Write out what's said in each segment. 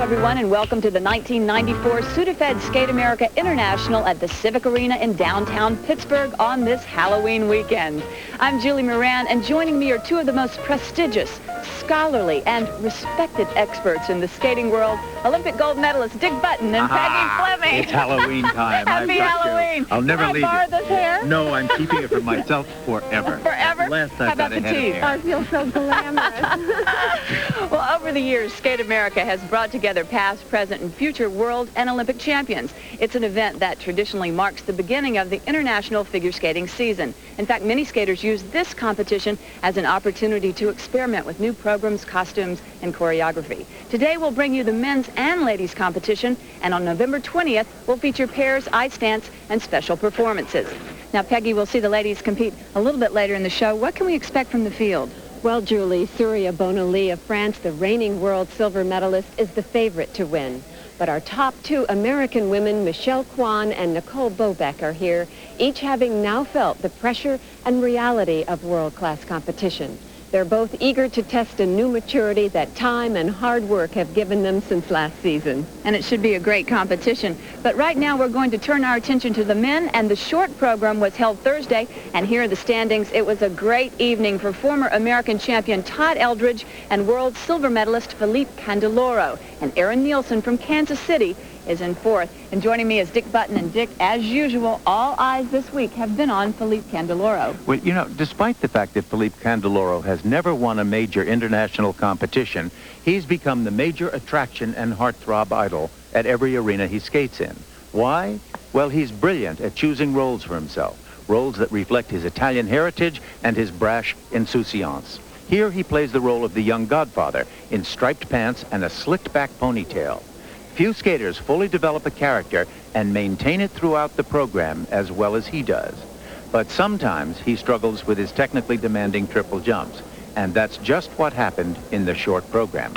everyone, and welcome to the 1994 Sudafed Skate America International at the Civic Arena in downtown Pittsburgh on this Halloween weekend. I'm Julie Moran, and joining me are two of the most prestigious, scholarly, and respected experts in the skating world, Olympic gold medalist Dick Button and Peggy Fleming. It's Halloween time. Happy Halloween. I'll never leave Can I it. borrow this hair? No, I'm keeping it for myself forever. Forever? Last How I've about got a the head of teeth? hair. I feel so glamorous. Well, over the years, Skate America has brought together past, present, and future world and Olympic champions. It's an event that traditionally marks the beginning of the international figure skating season. In fact, many skaters use this competition as an opportunity to experiment with new programs, costumes, and choreography. Today, we'll bring you the men's and ladies competition, and on November 20th, we'll feature pairs, ice dance, and special performances. Now, Peggy, we'll see the ladies compete a little bit later in the show. What can we expect from the field? Well, Julie, Surya Bonali of France, the reigning world silver medalist, is the favorite to win. But our top two American women, Michelle Kwan and Nicole Bobeck, are here, each having now felt the pressure and reality of world-class competition. They're both eager to test a new maturity that time and hard work have given them since last season. And it should be a great competition. But right now, we're going to turn our attention to the men, and the short program was held Thursday. And here are the standings. It was a great evening for former American champion Todd Eldredge and world silver medalist Philippe Candeloro. And Aren Nielsen from Kansas City is in fourth. And joining me is Dick Button. And Dick, as usual, all eyes this week have been on Philippe Candeloro. Well, you know, despite the fact that Philippe Candeloro has never won a major international competition, he's become the major attraction and heartthrob idol at every arena he skates in. Why? Well, he's brilliant at choosing roles for himself, roles that reflect his Italian heritage and his brash insouciance. Here he plays the role of the young Godfather in striped pants and a slicked-back ponytail. Few skaters fully develop a character and maintain it throughout the program as well as he does. But sometimes he struggles with his technically demanding triple jumps, and that's just what happened in the short program.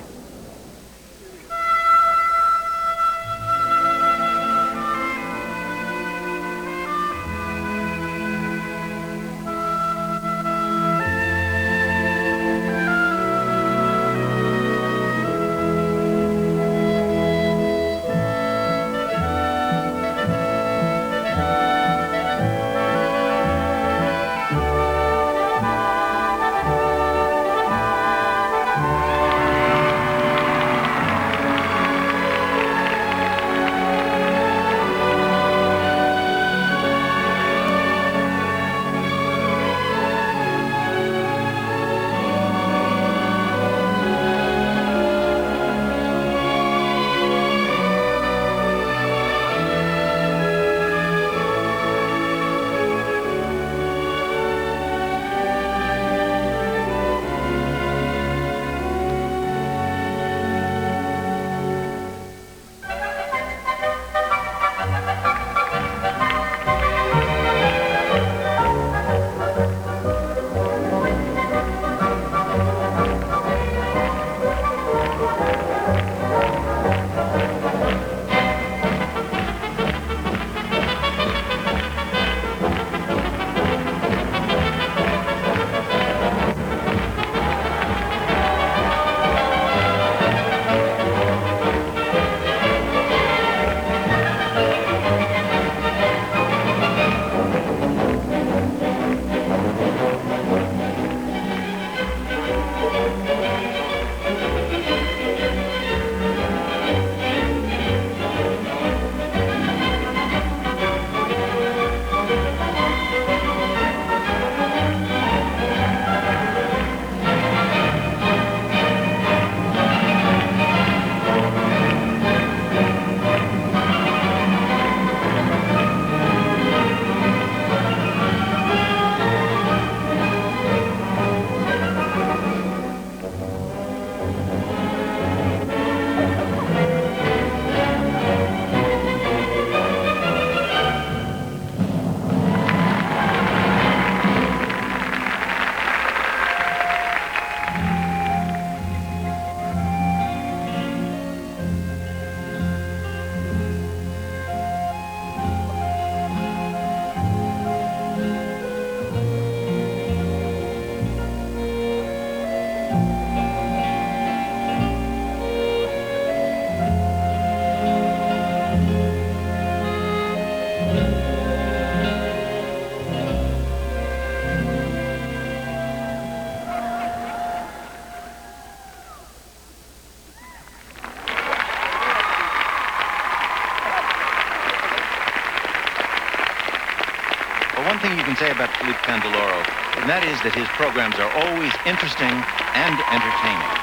thing you can say about Philippe Candeloro, and that is that his programs are always interesting and entertaining.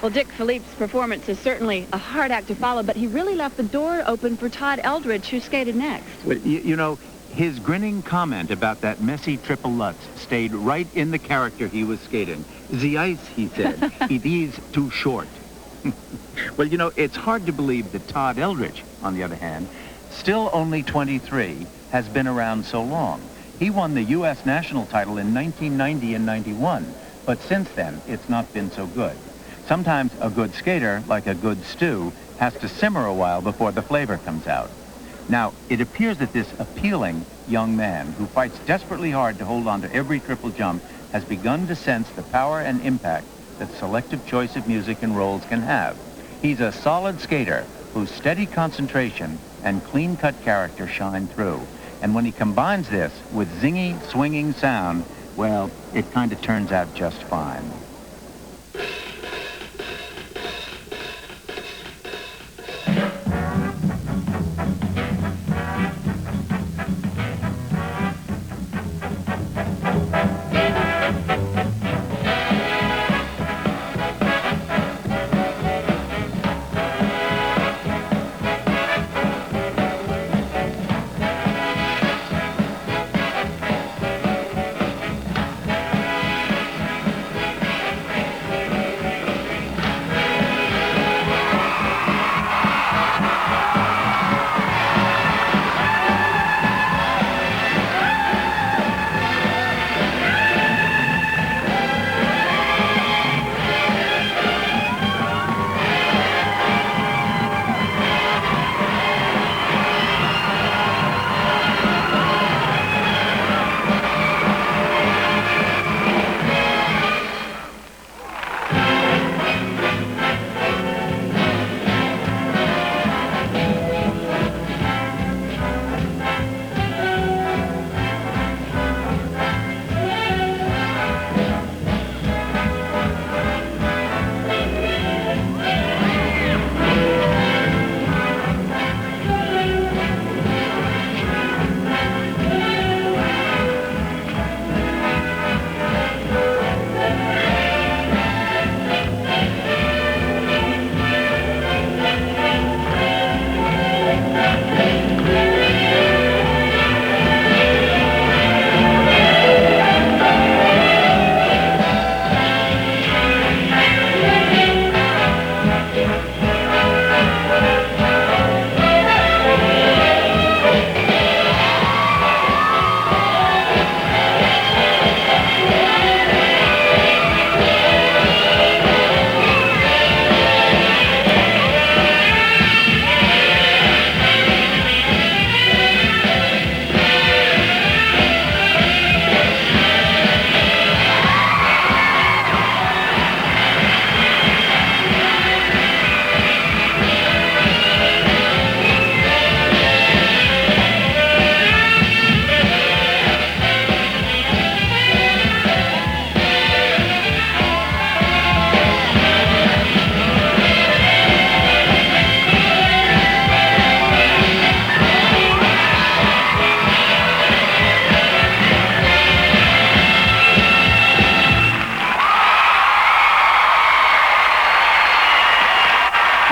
Well, Dick, Philippe's performance is certainly a hard act to follow, but he really left the door open for Todd Eldredge, who skated next. Well, you know, his grinning comment about that messy triple Lutz stayed right in the character he was skating. The ice, he said, it is too short. Well, you know, it's hard to believe that Todd Eldredge, on the other hand, still only 23, has been around so long. He won the U.S. national title in 1990 and 91, but since then, it's not been so good. Sometimes a good skater, like a good stew, has to simmer a while before the flavor comes out. Now, it appears that this appealing young man, who fights desperately hard to hold on to every triple jump, has begun to sense the power and impact that selective choice of music and roles can have. He's a solid skater whose steady concentration and clean-cut character shine through. And when he combines this with zingy, swinging sound, well, it kind of turns out just fine.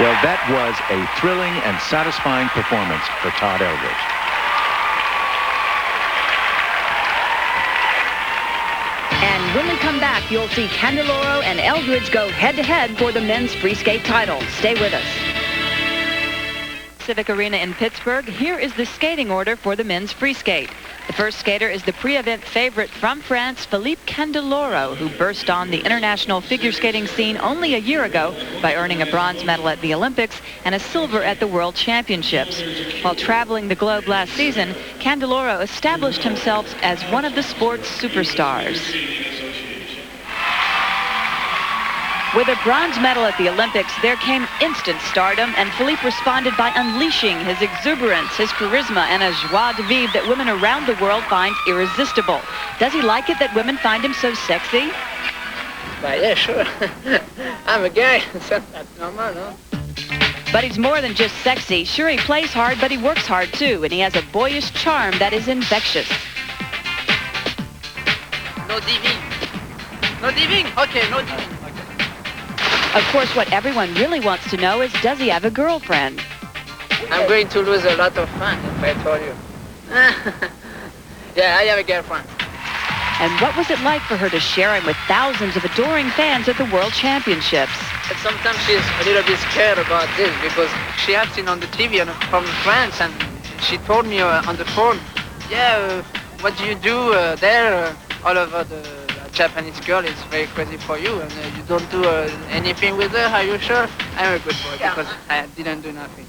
Well, that was a thrilling and satisfying performance for Todd Eldredge. And when we come back, you'll see Candeloro and Eldredge go head-to-head for the men's free skate title. Stay with us. Civic Arena in Pittsburgh, here is the skating order for the men's free skate. The first skater is the pre-event favorite from France, Philippe Candeloro, who burst on the international figure skating scene only a year ago by earning a bronze medal at the Olympics and a silver at the World Championships. While traveling the globe last season, Candeloro established himself as one of the sport's superstars. With a bronze medal at the Olympics, there came instant stardom, and Philippe responded by unleashing his exuberance, his charisma, and a joie de vivre that women around the world find irresistible. Does he like it that women find him so sexy? But yeah, sure. I'm a guy, so that's normal, no? But he's more than just sexy. Sure, he plays hard, but he works hard too, and he has a boyish charm that is infectious. No diving. No diving? Okay, no diving. Of course, what everyone really wants to know is, does he have a girlfriend? I'm going to lose a lot of fun if I told you. Yeah, I have a girlfriend. And what was it like for her to share him with thousands of adoring fans at the World Championships? But sometimes she's a little bit scared about this because she has seen on the TV from France, and she told me on the phone, yeah, what do you do there? All over the Japanese girl is very crazy for you, and you don't do anything with her. Are you sure? I'm a good boy because I didn't do nothing.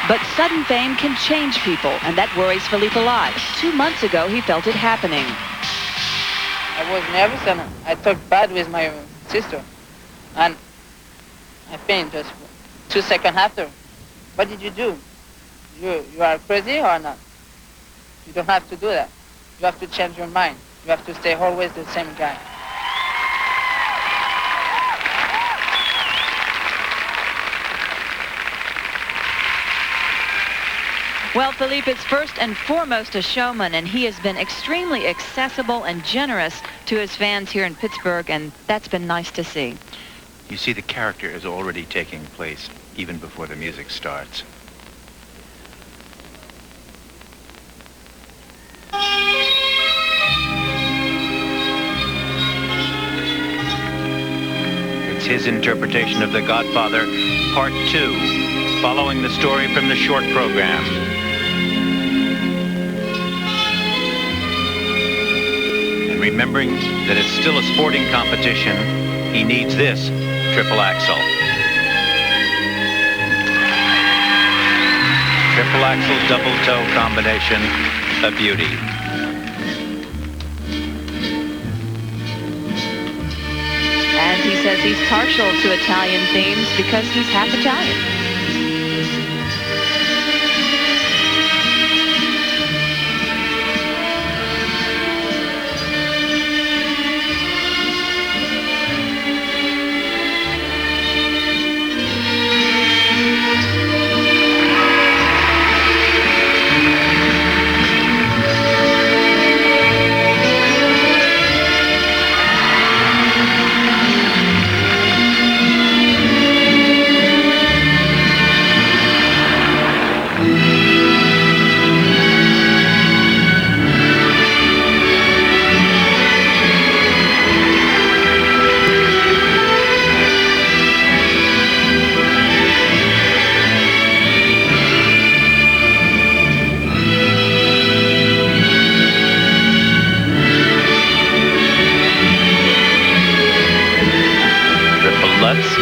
But sudden fame can change people, and that worries Philippe a lot. 2 months ago, he felt it happening. I was nervous, and I talked bad with my sister. And I think just 2 seconds after, what did you do? You are crazy or not? You don't have to do that. You have to change your mind. You have to stay always the same guy. Well, Philippe is first and foremost a showman, and he has been extremely accessible and generous to his fans here in Pittsburgh, and that's been nice to see. You see, the character is already taking place even before the music starts. It's his interpretation of The Godfather, Part 2, following the story from the short program. And remembering that it's still a sporting competition, he needs this triple axel. Triple axel double toe combination, a beauty. And he says he's partial to Italian themes because he's half Italian. Lutz.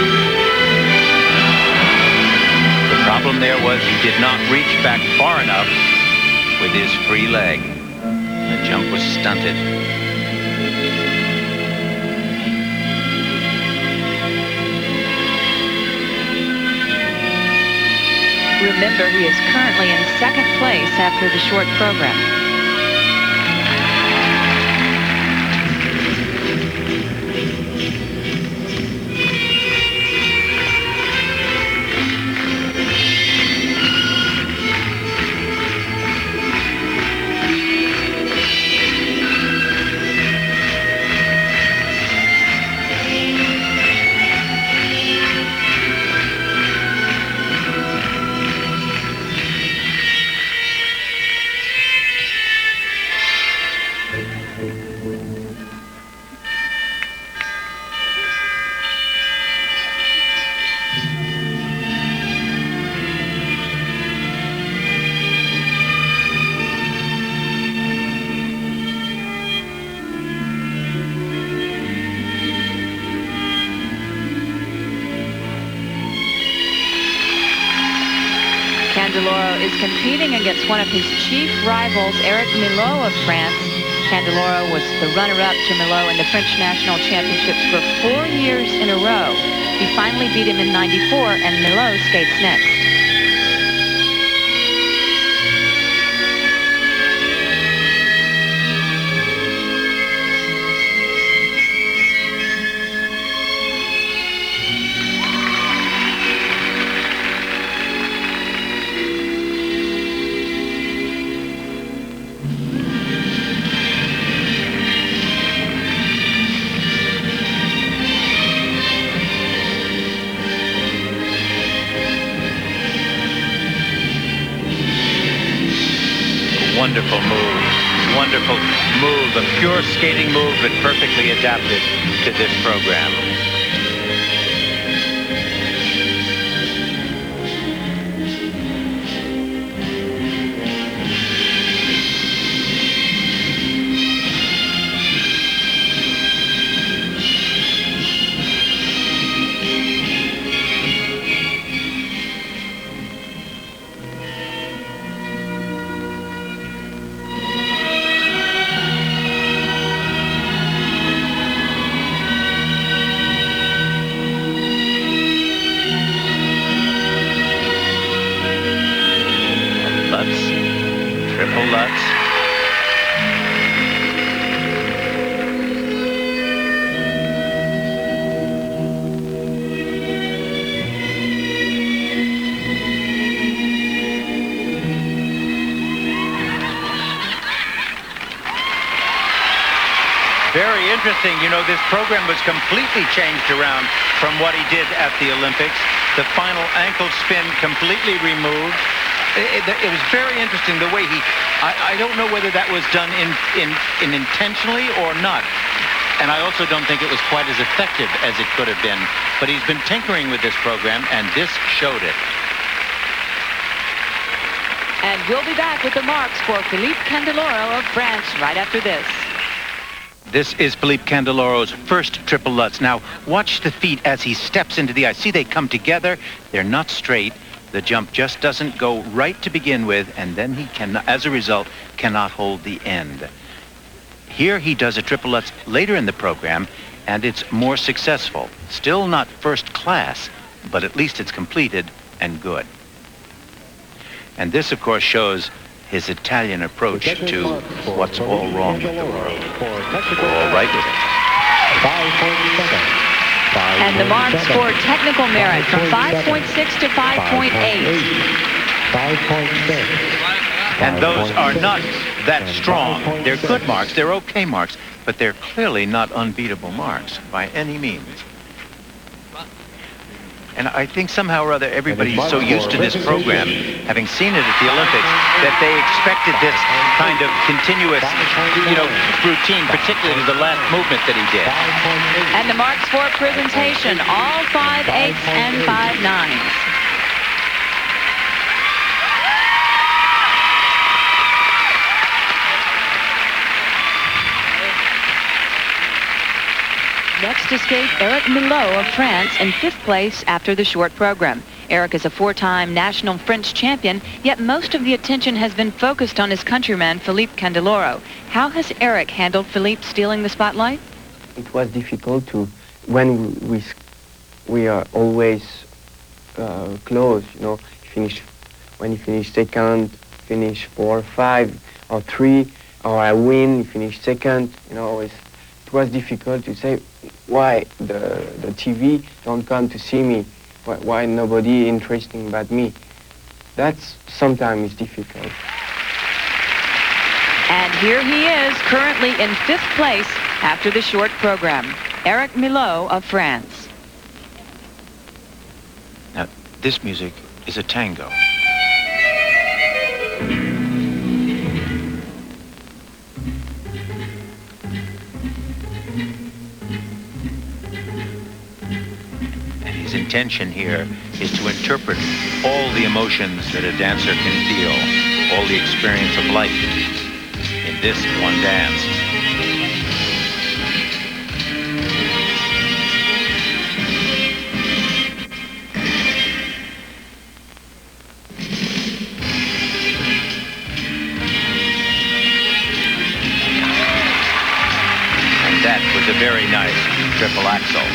The problem there was he did not reach back far enough with his free leg. The jump was stunted. Remember, he is currently in second place after the short program. Candeloro is competing against one of his chief rivals, Éric Millot of France. Candeloro was the runner-up to Millot in the French national championships for 4 years in a row. He finally beat him in '94, and Millot skates next. wonderful move. Wonderful move, a pure skating move, but perfectly adapted to this program. Very interesting. You know, this program was completely changed around from what he did at the Olympics. The final ankle spin completely removed. It was very interesting the way I don't know whether that was done intentionally or not. And I also don't think it was quite as effective as it could have been. But he's been tinkering with this program, and this showed it. And we'll be back with the marks for Philippe Candeloro of France right after this. This is Philippe Candeloro's first triple Lutz. Now, watch the feet as he steps into the ice. See, they come together. They're not straight. The jump just doesn't go right to begin with, and then he can, as a result, cannot hold the end. Here he does a triple Lutz later in the program, and it's more successful. Still not first class, but at least it's completed and good. And this, of course, shows his Italian approach to what's all wrong with the world. We're all right with it. And the marks for technical merit from 5.6 to 5.8. And those are not that strong. They're good marks, they're okay marks, but they're clearly not unbeatable marks by any means. And I think somehow or other everybody's so used to this program, having seen it at the Olympics, that they expected this kind of continuous, you know, routine, particularly the last movement that he did. And the marks for presentation, all 5/8 and 5/9. Next to skate Éric Millot of France in 5th place after the short program. Éric is a 4-time national French champion, yet most of the attention has been focused on his countryman Philippe Candeloro. How has Éric handled Philippe stealing the spotlight? It was difficult to, when we are always close, you know, when you finish second, finish 4 or 5 or 3, or I win, you finish second, you know, it was difficult to say why the TV don't come to see me, why nobody interesting about me. That's sometimes difficult. And here he is, currently in 5th place after the short program. Éric Millot of France. Now, this music is a tango. His intention here is to interpret all the emotions that a dancer can feel, all the experience of life in this one dance. And that was a very nice triple axel.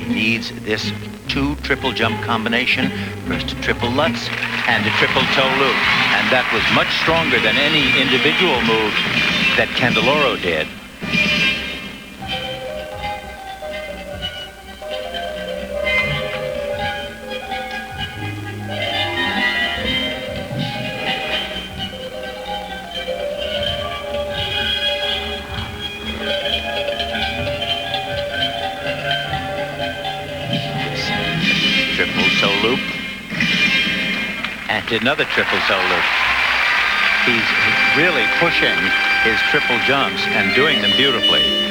Needs this 2 triple jump combination, first a triple Lutz and a triple toe loop. And that was much stronger than any individual move that Candeloro did. triple toe loop. And another triple toe loop. He's really pushing his triple jumps and doing them beautifully.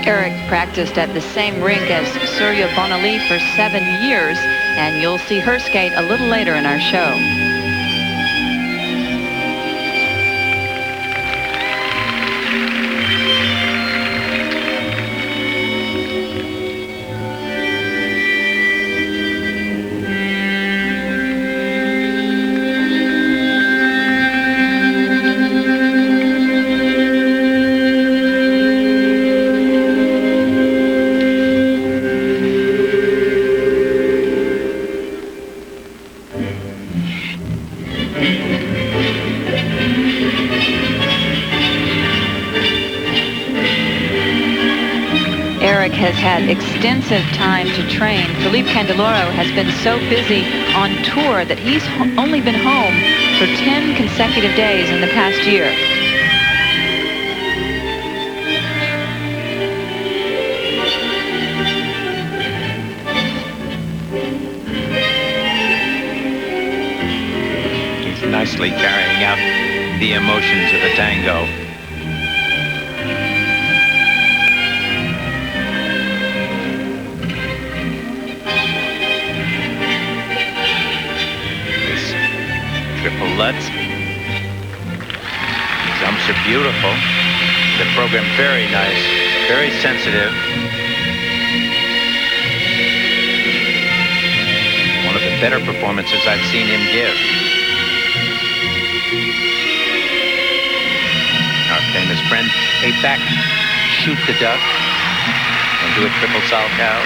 Eric practiced at the same rink as Surya Bonali for 7 years, and you'll see her skate a little later in our show. Eric has had extensive time to train. Philippe Candeloro has been so busy on tour that he's only been home for 10 consecutive days in the past year. He's nicely carrying out the emotions of a tango. Triple Lutz. Jumps are beautiful. The program very nice, very sensitive. One of the better performances I've seen him give. Our famous friend, a back shoot the duck and do a triple salchow.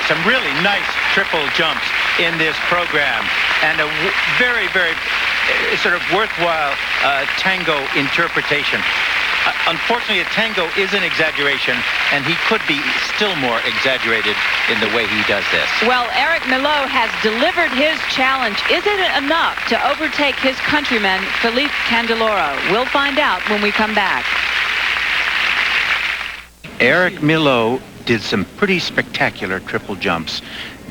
Some really nice triple jumps in this program, and a very, very sort of worthwhile tango interpretation. Unfortunately, a tango is an exaggeration, and he could be still more exaggerated in the way he does this. Well, Éric Millot has delivered his challenge. Is it enough to overtake his countryman, Philippe Candeloro? We'll find out when we come back. Éric Millot did some pretty spectacular triple jumps.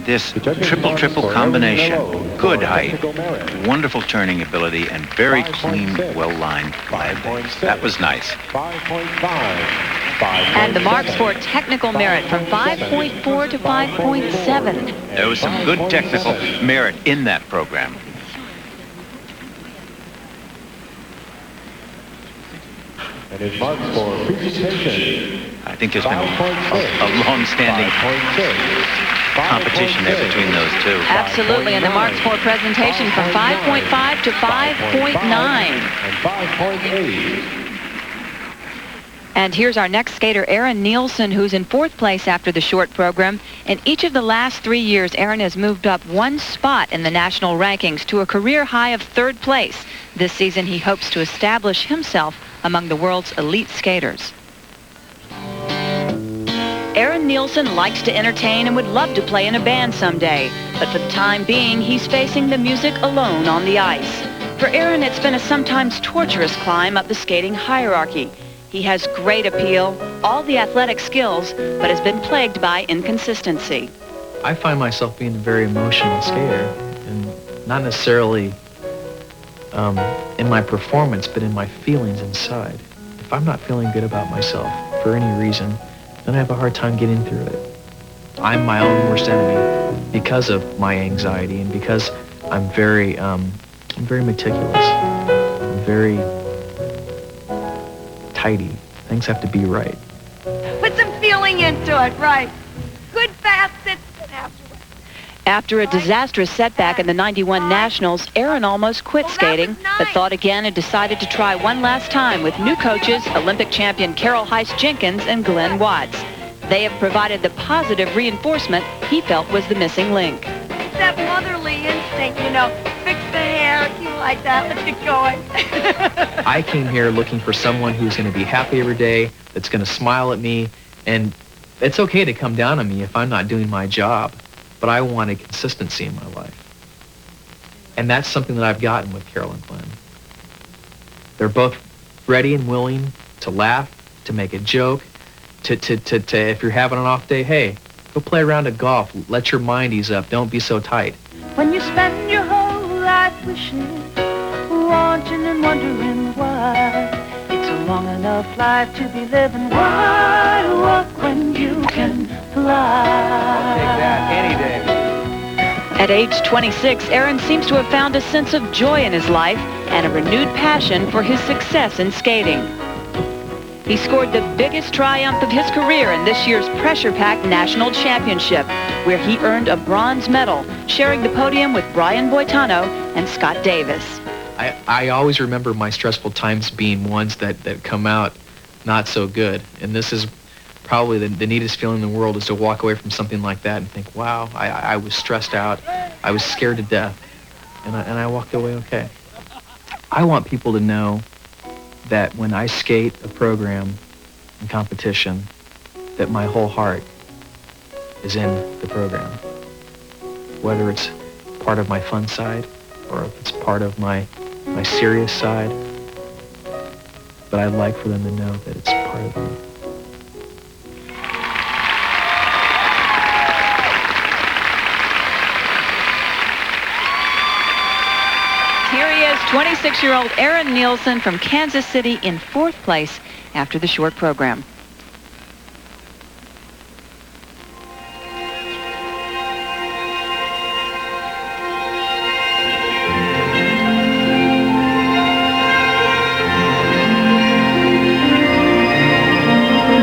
This triple combination, good height, wonderful turning ability, and very clean, well-lined landings. That was nice. 5.5. And the marks for technical merit from 5.4 to 5.7. There was some good technical merit in that program. And his marks for presentation. I think there's been a long-standing competition there between those two. Absolutely, and the marks for presentation from 5.5 to 5.9. And 5.8. And here's our next skater, Aren Nielsen, who's in 4th place after the short program. In each of the last 3 years, Aren has moved up 1 spot in the national rankings to a career high of 3rd place. This season, he hopes to establish himself among the world's elite skaters. Aren Nielsen likes to entertain and would love to play in a band someday, but for the time being, he's facing the music alone on the ice. For Aren, it's been a sometimes torturous climb up the skating hierarchy. He has great appeal, all the athletic skills, but has been plagued by inconsistency. I find myself being a very emotional skater, and not necessarily in my performance, but in my feelings inside. If I'm not feeling good about myself for any reason, then I have a hard time getting through it. I'm my own worst enemy because of my anxiety and because I'm very meticulous. I'm very tidy. Things have to be right. Put some feeling into it, right? Good fast sits afterwards. After a disastrous setback in the '91 Nationals, Aren almost quit skating, but thought again and decided to try one last time with new coaches, Olympic champion Carol Heiss-Jenkins and Glenn Watts. They have provided the positive reinforcement he felt was the missing link. That motherly instinct, you know, fix the hair, keep it like that, let's get going. I came here looking for someone who's going to be happy every day, that's going to smile at me, and it's okay to come down on me if I'm not doing my job, but I wanted consistency in my life. And that's something that I've gotten with Carol and Glenn. They're both ready and willing to laugh, to make a joke, to if you're having an off day, hey, go play a round of golf, let your mind ease up, don't be so tight. When you spend your whole life wishing, wanting and wondering why, it's a long enough life to be living. Why walk when you can fly? I'll take that any day. At age 26, Aren seems to have found a sense of joy in his life and a renewed passion for his success in skating. He scored the biggest triumph of his career in this year's pressure-packed national championship, where he earned a bronze medal, sharing the podium with Brian Boitano and Scott Davis. I always remember my stressful times being ones that come out not so good. And this is probably the neatest feeling in the world, is to walk away from something like that and think, wow, I was stressed out. I was scared to death. And I walked away okay. I want people to know that when I skate a program in competition, that my whole heart is in the program. Whether it's part of my fun side or if it's part of my serious side, but I'd like for them to know that it's part of me. Here he is, 26-year-old Aren Nielsen from Kansas City in 4th place after the short program.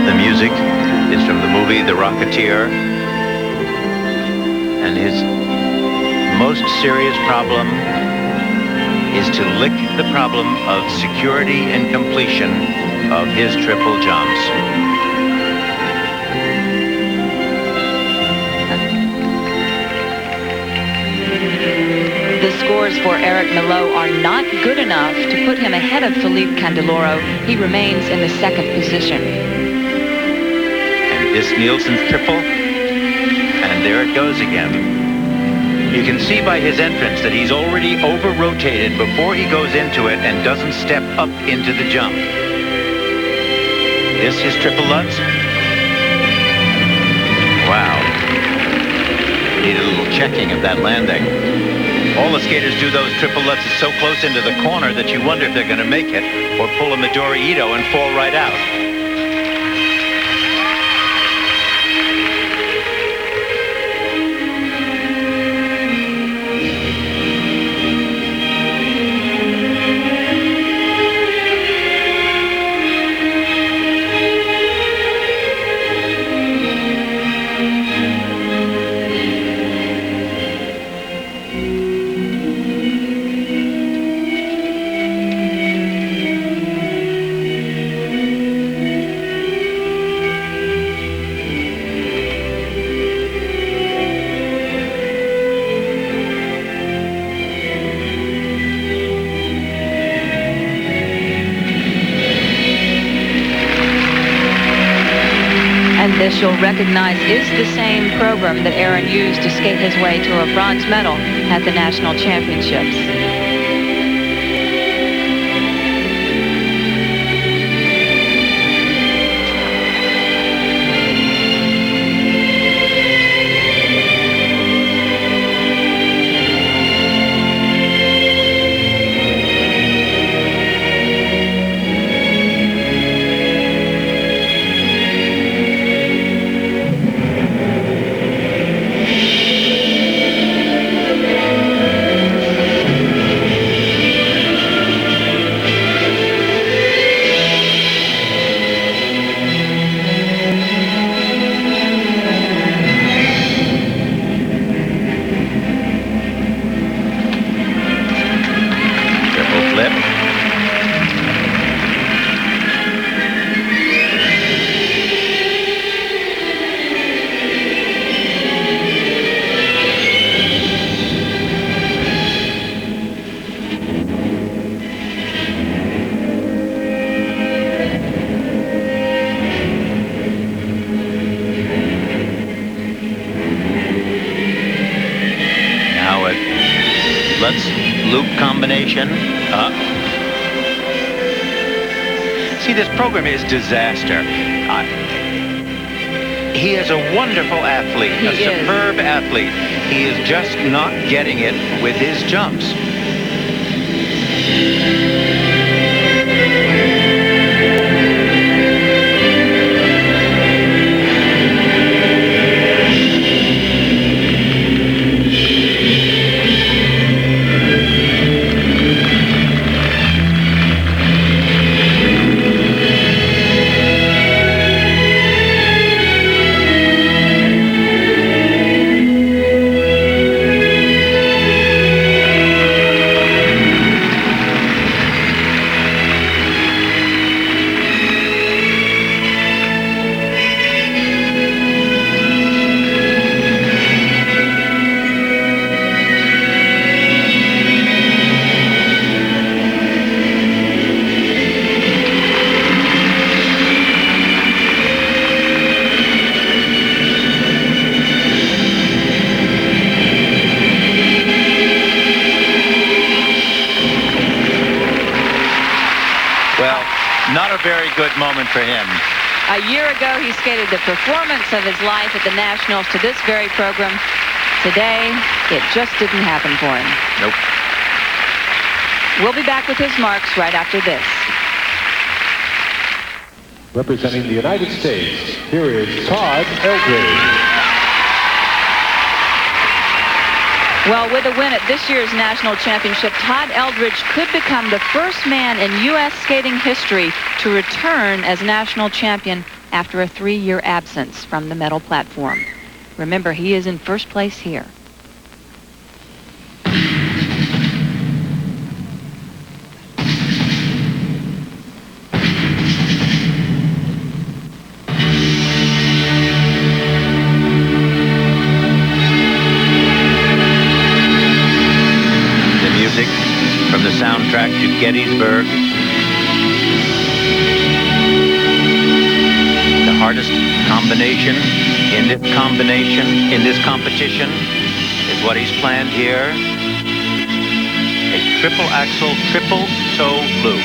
The music is from the movie The Rocketeer, and his most serious problem is to lick the problem of security and completion of his triple jumps. The scores for Éric Millot are not good enough to put him ahead of Philippe Candeloro. He remains in the 2nd position. And this Nielsen's triple, and there it goes again. You can see by his entrance that he's already over-rotated before he goes into it and doesn't step up into the jump. This is triple Lutz. Wow. Need a little checking of that landing. All the skaters do those triple Lutzes so close into the corner that you wonder if they're going to make it or pull a Midori Ito and fall right out. And this, you'll recognize, is the same program that Aren used to skate his way to a bronze medal at the National Championships. Lutz loop combination. See, this program is disaster. He is a wonderful athlete, a superb athlete. He is just not getting it with his jumps. Not a very good moment for him. A year ago, he skated the performance of his life at the Nationals to this very program. Today, it just didn't happen for him. Nope. We'll be back with his marks right after this. Representing the United States, here is Todd Eldredge. Well, with a win at this year's National Championship, Todd Eldredge could become the first man in U.S. skating history to return as national champion after a 3-year absence from the medal platform. Remember, he is in first place here. From the soundtrack to Gettysburg. The hardest combination in this competition is what he's planned here. A triple axel, triple toe loop.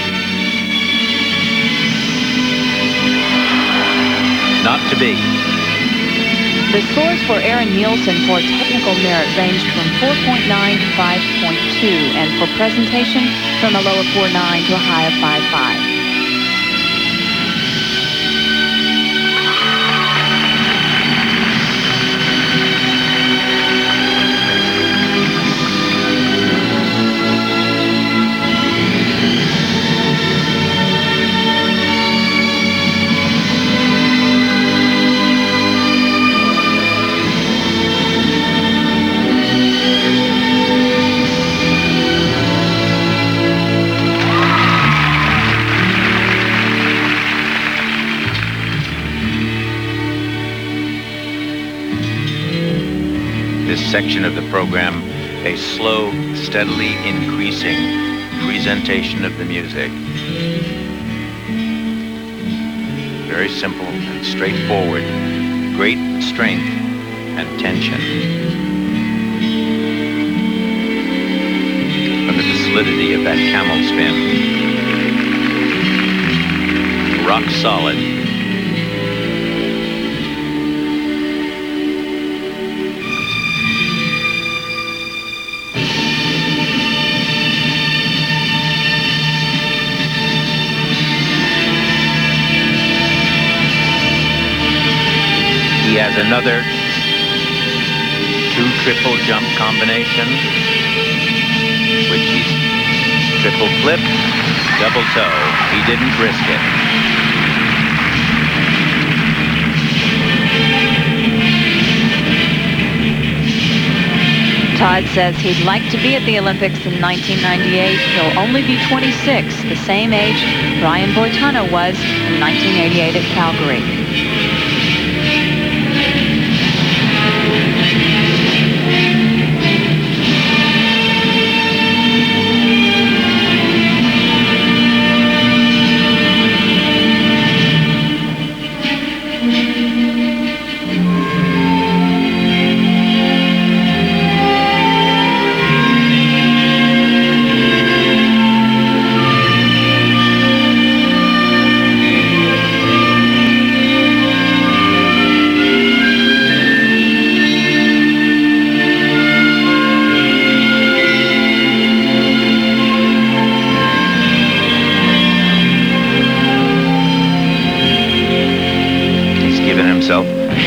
Not to be. The scores for Aren Nielsen for technical merit ranged from 4.9 to 5.2, and for presentation from a low of 4.9 to a high of 5.5. Section of the program, a slow, steadily increasing presentation of the music. Very simple and straightforward. Great strength and tension. Look at the solidity of that camel spin. Rock solid. He has another 2 triple jump combination, which he's triple flip, double toe. He didn't risk it. Todd says he'd like to be at the Olympics in 1998. He'll only be 26, the same age Brian Boitano was in 1988 at Calgary.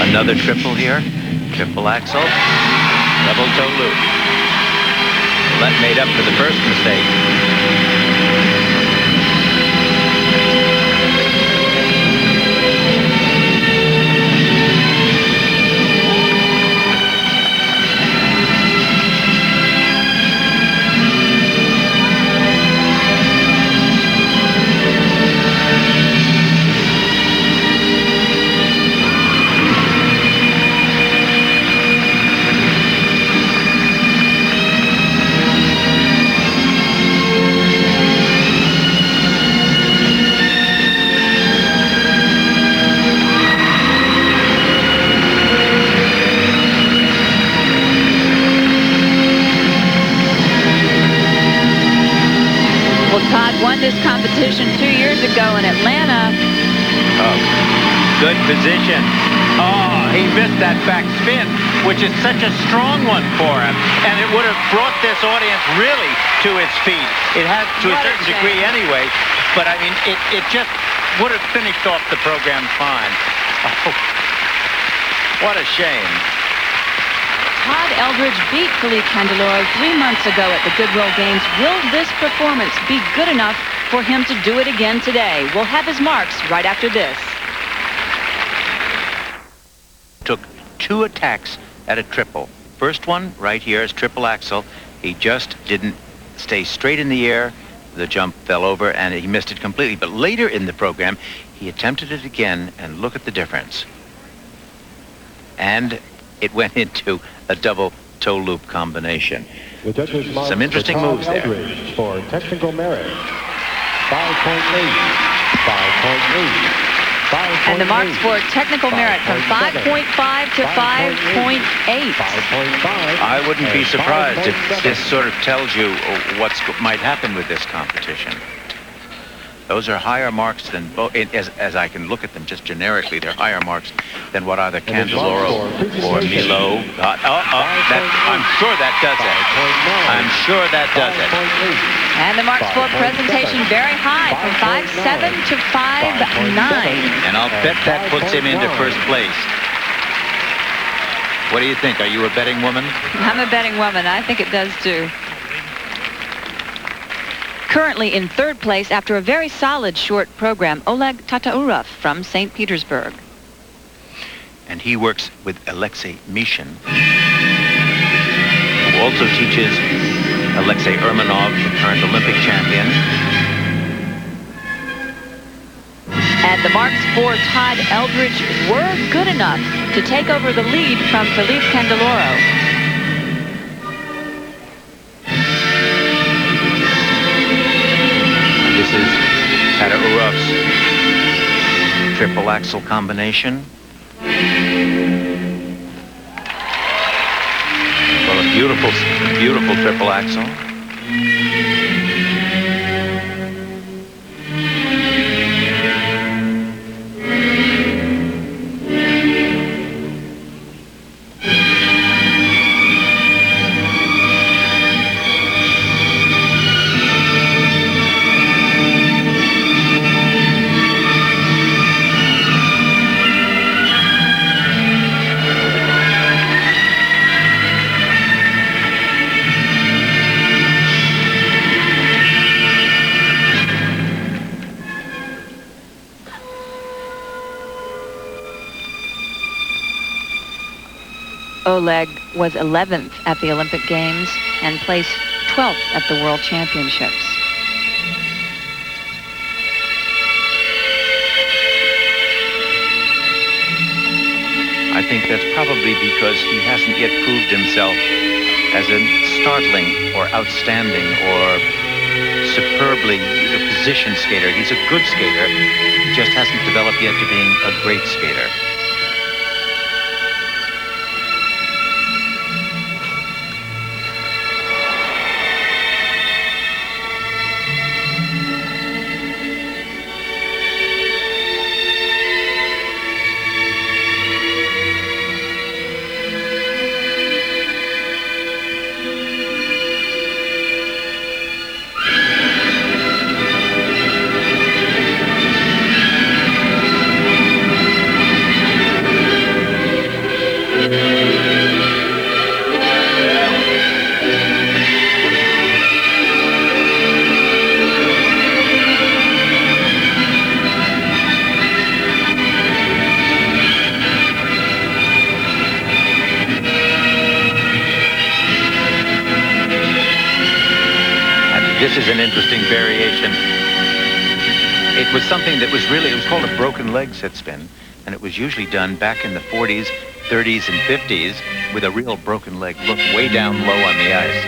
Another triple here, triple axel, double toe loop. Well, that made up for the first mistake. This competition 2 years ago in Atlanta. Oh, good position. Oh, he missed that back spin, which is such a strong one for him. And it would have brought this audience really to its feet. It has to a certain degree anyway. But, I mean, it just would have finished off the program fine. Oh, what a shame. Todd Eldredge beat Philippe Candeloro 3 months ago at the Goodwill Games. Will this performance be good enough for him to do it again today? We'll have his marks right after this. Took 2 attacks at a triple. First one right here is triple axel. He just didn't stay straight in the air. The jump fell over and he missed it completely. But later in the program, he attempted it again, and look at the difference. And it went into a double toe loop combination. The judges mark some interesting for Todd moves there. Eldredge for technical merit. 5.8, 5.8. And the marks for technical merit from 5.5 to 5.8. I wouldn't be surprised if this sort of tells you what might happen with this competition. Those are higher marks than both, as I can look at them just generically, they're higher marks than what either Candeloro or Millot got. I'm sure that does it. I'm sure that does it. And the marks for presentation very high, from 5.7 to 5.9. And I'll bet that puts him into first place. What do you think? Are you a betting woman? I'm a betting woman. I think it does too. Currently in third place after a very solid short program, Oleg Tataurov from St. Petersburg. And he works with Alexei Mishin, who also teaches Alexei Urmanov, the current Olympic champion. And the marks for Todd Eldredge were good enough to take over the lead from Philippe Candeloro. This is Tataurov's triple axel combination. Well, a beautiful, beautiful triple axel. Oleg was 11th at the Olympic Games and placed 12th at the World Championships. I think that's probably because he hasn't yet proved himself as a startling or outstanding or superbly position skater. He's a good skater. He just hasn't developed yet to being a great skater. This is an interesting variation. It was something that was really, it was called a broken leg sit spin, and it was usually done back in the 40s, 30s, and 50s with a real broken leg look way down low on the ice.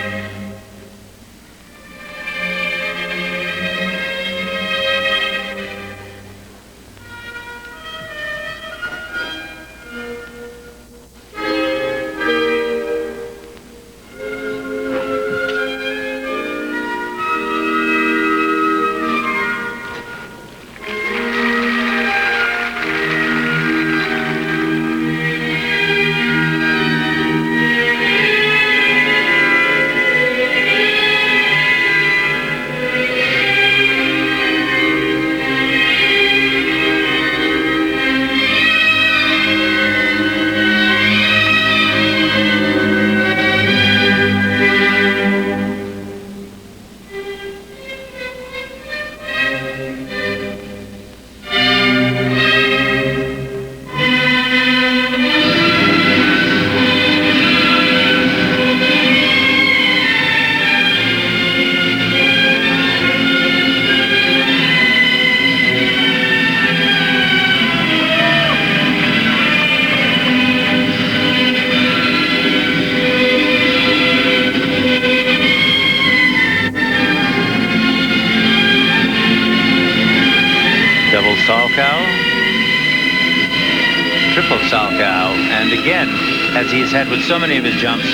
And again, as he's had with so many of his jumps,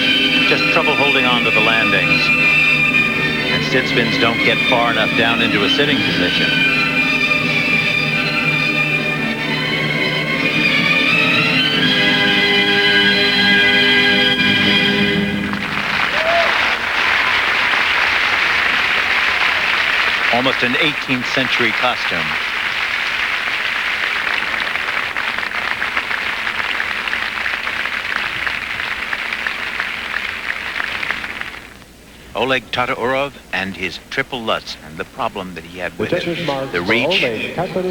just trouble holding on to the landings. And sit spins don't get far enough down into a sitting position. Almost an 18th century costume. Oleg Tataurov and his triple Lutz, and the problem that he had with it, the reach.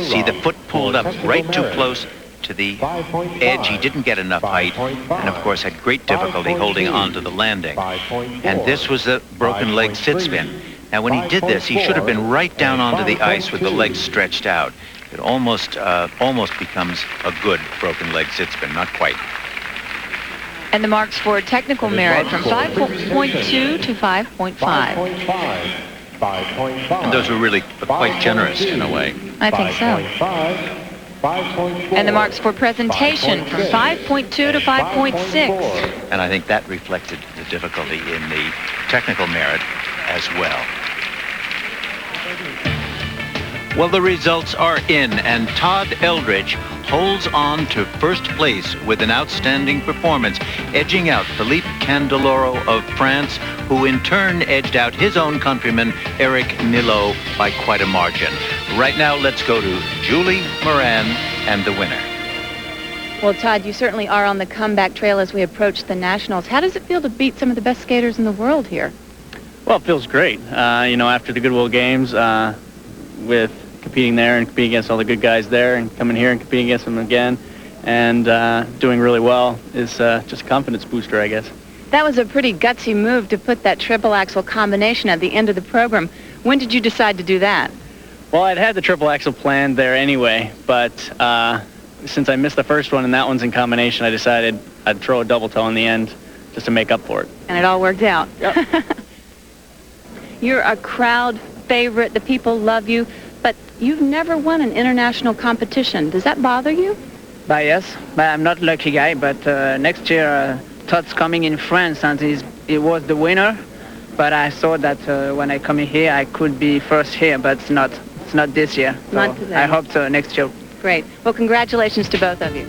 See the foot pulled up right too close to the edge. He didn't get enough height, and of course had great difficulty holding on to the landing. And this was the broken leg sit spin. Now when he did this, he should have been right down onto the ice with the legs stretched out. It almost becomes a good broken leg sit spin, not quite. And the marks for technical merit from 5.2 to 5.5. And those were really quite generous in a way. I think so. 5.4. And the marks for presentation from 5.2 to 5.6. And I think that reflected the difficulty in the technical merit as well. Well, the results are in, and Todd Eldredge holds on to first place with an outstanding performance, edging out Philippe Candeloro of France, who in turn edged out his own countryman, Éric Millot, by quite a margin. Right now, let's go to Julie Moran and the winner. Well, Todd, you certainly are on the comeback trail as we approach the Nationals. How does it feel to beat some of the best skaters in the world here? Well, it feels great. You know, after the Goodwill Games, with competing there and competing against all the good guys there and coming here and competing against them again and doing really well is just a confidence booster, I guess. That was a pretty gutsy move to put that triple axel combination at the end of the program. When did you decide to do that? Well, I'd had the triple axel planned there anyway, but since I missed the first one and that one's in combination, I decided I'd throw a double toe in the end just to make up for it. And it all worked out. Yep. You're a crowd favorite. The people love you, but you've never won an international competition. Does that bother you? But yes, but I'm not lucky guy, but next year Todd's coming in France and he was the winner, but I thought that when I come in here I could be first here, but it's not this year. So Not today. I hope so next year. Great. Well, congratulations to both of you.